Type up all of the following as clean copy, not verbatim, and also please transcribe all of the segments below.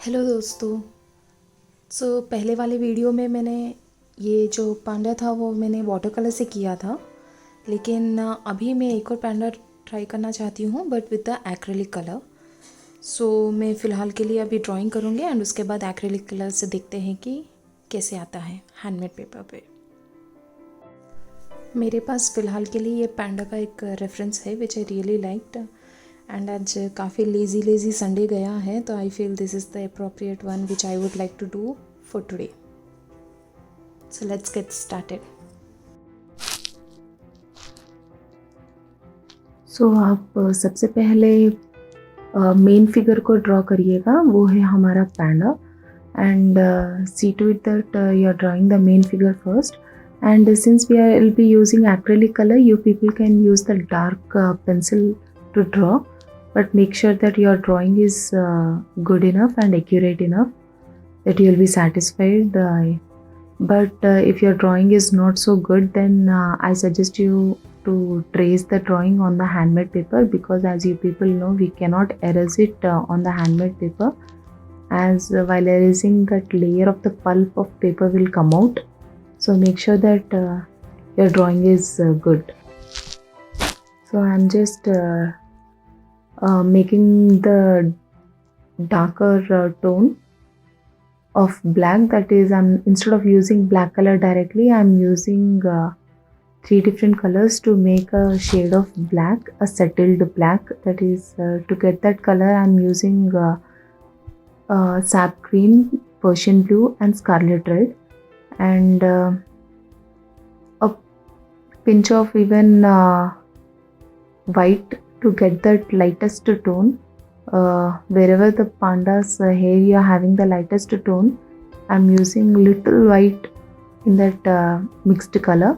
Hello दोस्तों। पहले वाले वीडियो में मैंने ये जो पांडा था वो मैंने वाटर कलर से किया था, लेकिन अभी मैं एक और पांडा ट्राई करना चाहती हूँ but with the acrylic colour. मैं फ़िलहाल के लिए अभी ड्राइंग करूँगी एंड उसके बाद एक्रेलिक कलर से देखते हैं कि कैसे आता है हैंडमेड पेपर पे। मेरे पास फ़िलहाल के लिए ये पांडा का एक रेफरेंस है which I really liked. And आज काफ़ी लेज़ी संडे गया है, तो I feel this is the appropriate one which I would like to do for today. So let's get started. आप सबसे पहले मेन फिगर को ड्रॉ करिएगा, वो है हमारा panda. And see to it that you are drawing the main figure first. And since we will be using acrylic color, you people can use the dark pencil to draw, but make sure that your drawing is good enough and accurate enough that you will be satisfied. But if your drawing is not so good, then I suggest you to trace the drawing on the handmade paper, because as you people know, we cannot erase it on the handmade paper, as while erasing that layer of the pulp of paper will come out. So make sure that your drawing is good. So I'm just making the darker tone of black. That is, instead of using black color directly, I'm using 3 different colors to make a shade of black, a settled black. That is, to get that color, I'm using sap green, Persian blue, and scarlet red. And a pinch of even white to get that lightest tone. Wherever the panda's hair you are having the lightest tone, I'm using little white in that mixed color.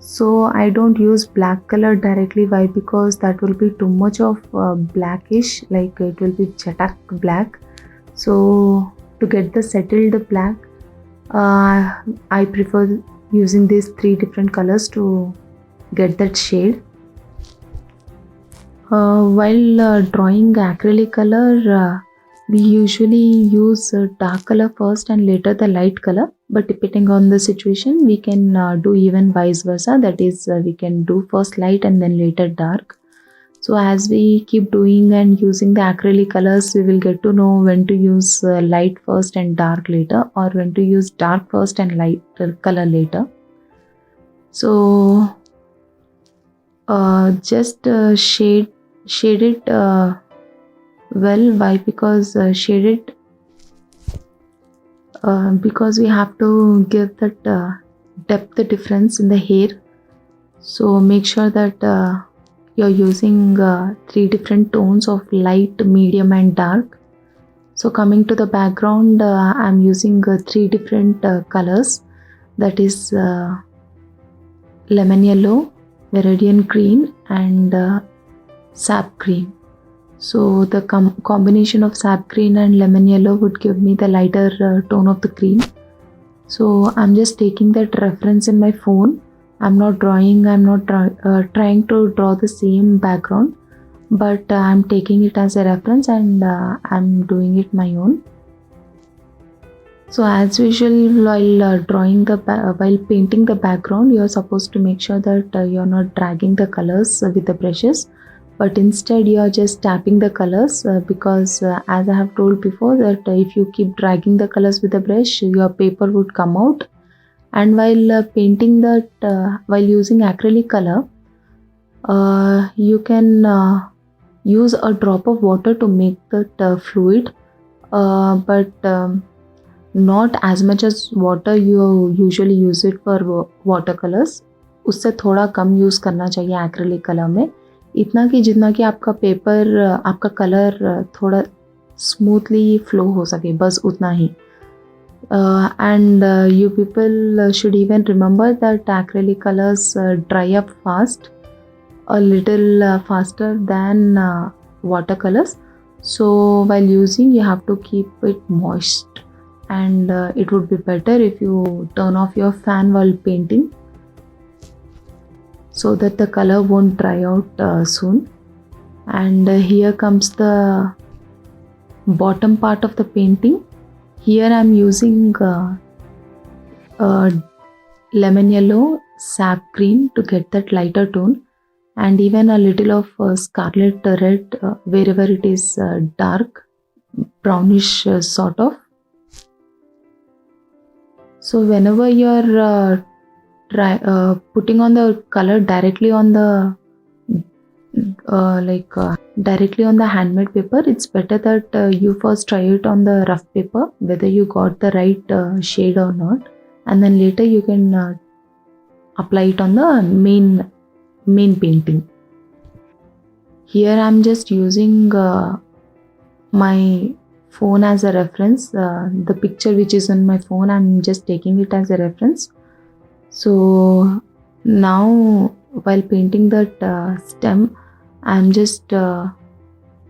So I don't use black color directly. Why? Because that will be too much of blackish, like it will be chatak black. So to get the settled black, I prefer using these 3 different colors to get that shade. While drawing acrylic color, we usually use dark color first and later the light color, but depending on the situation, we can do even vice versa. That is, we can do first light and then later dark. So as we keep doing and using the acrylic colors, we will get to know when to use light first and dark later, or when to use dark first and light color later. So just shade it well. Why? Because shade it because we have to give that depth difference in the hair. So make sure that you're using 3 different tones of light, medium, and dark. So coming to the background, I'm using 3 different colors. That is lemon yellow, viridian green, and sap green. So the combination of sap green and lemon yellow would give me the lighter tone of the green. So I'm just taking that reference in my phone. I'm not drawing, I'm not trying to draw the same background, but I'm taking it as a reference and I'm doing it my own. So as usual, while painting the background, you're supposed to make sure that you're not dragging the colors with the brushes, but instead you're just tapping the colors, because as I have told before, that if you keep dragging the colors with the brush, your paper would come out. And while painting that, while using acrylic color, you can use a drop of water to make that fluid, but not as much as water you usually use it for watercolors. उससे थोड़ा कम use करना चाहिए acrylic color में, इतना कि जितना कि आपका पेपर, आपका कलर थोड़ा स्मूथली फ्लो हो सके, बस उतना ही. And you people should even remember that acrylic colors dry up fast, a little faster than watercolors. So while using, you have to keep it moist, and it would be better if you turn off your fan while painting, so that the color won't dry out soon. And here comes the bottom part of the painting. Here I am using lemon yellow, sap green to get that lighter tone, and even a little of scarlet red wherever it is dark brownish sort of. So whenever you're putting on the color directly on the directly on the handmade paper, it's better that you first try it on the rough paper whether you got the right shade or not, and then later you can apply it on the main painting. Here I'm just using my phone as a reference. The picture which is on my phone, I'm just taking it as a reference. So now while painting that stem, I'm just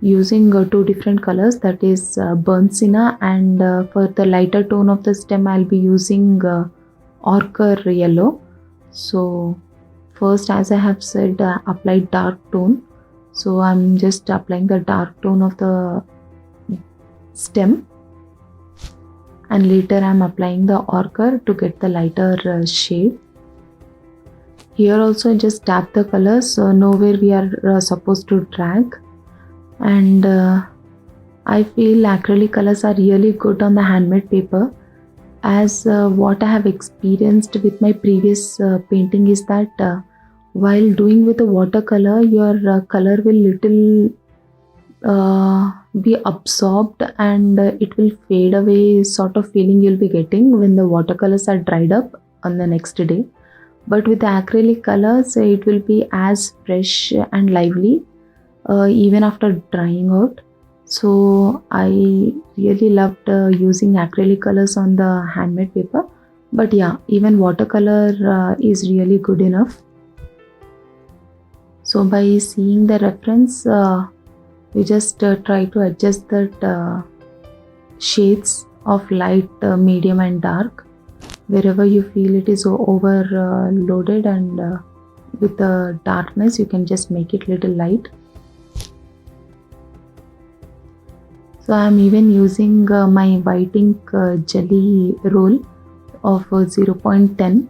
using two different colors, that is burnt sienna, and for the lighter tone of the stem I'll be using ochre yellow. So first, as I have said, apply dark tone. So I'm just applying the dark tone of the stem, and later I'm applying the ochre to get the lighter shade. Here also just tap the colors, nowhere we are supposed to drag, and I feel acrylic colors are really good on the handmade paper, as what I have experienced with my previous painting is that while doing with a watercolor, your color will little be absorbed and it will fade away, sort of feeling you'll be getting when the watercolors are dried up on the next day. But with the acrylic colors, it will be as fresh and lively even after drying out. So I really loved using acrylic colors on the handmade paper. But yeah, even watercolor is really good enough. So by seeing the reference, we just try to adjust that shades of light, medium and dark. Wherever you feel it is overloaded and with the darkness, you can just make it little light. So I am even using my white ink jelly roll of 0.10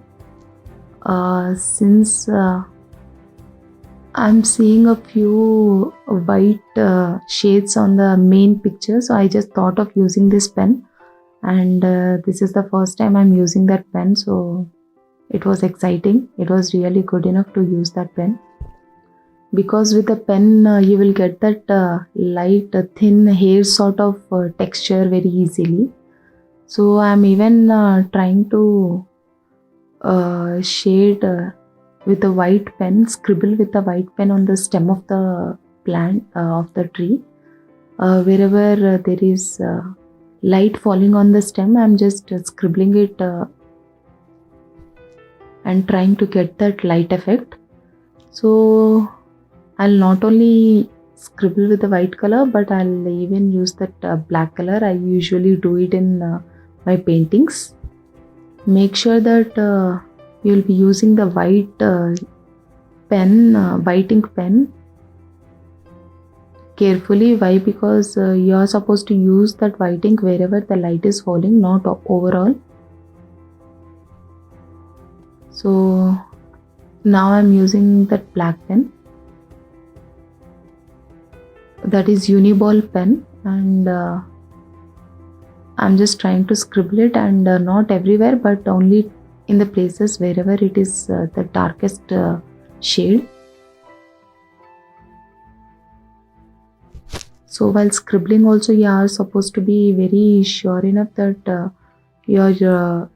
since I'm seeing a few white shades on the main picture, so I just thought of using this pen, and this is the first time I'm using that pen, so it was exciting. It was really good enough to use that pen, because with the pen you will get that light thin hair sort of texture very easily. So I'm even trying to shade with a white pen, scribble with a white pen on the stem of the plant of the tree. Wherever there is light falling on the stem, I'm just scribbling it and trying to get that light effect. So I'll not only scribble with the white color, but I'll even use that black color. I usually do it in my paintings. Make sure that you'll be using the white pen, white ink pen carefully. Why? Because you're supposed to use that white ink wherever the light is falling, not overall. So now I'm using that black pen, that is Uniball pen, and I'm just trying to scribble it, and not everywhere, but only in the places wherever it is the darkest shade. So while scribbling also, you are supposed to be very sure enough that you're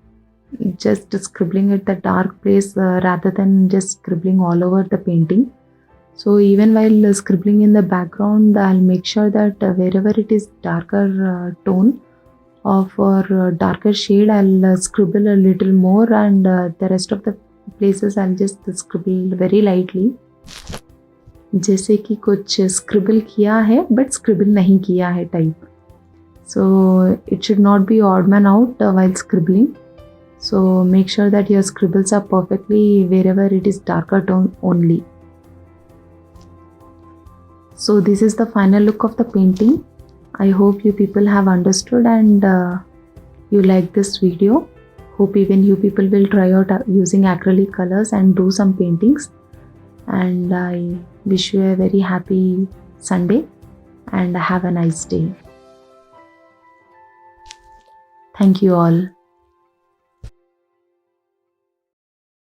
just scribbling at the dark place rather than just scribbling all over the painting. So even while scribbling in the background, I'll make sure that wherever it is darker tone of or darker shade, I'll scribble a little more, and the rest of the places I'll just scribble very lightly. जैसे कि कुछ scribble किया है but scribble नहीं किया है type. So it should not be odd man out while scribbling. So make sure that your scribbles are perfectly wherever it is darker tone only. So this is the final look of the painting. I hope you people have understood and you like this video. Hope even you people will try out using acrylic colors and do some paintings. And I wish you a very happy Sunday and have a nice day. Thank you all.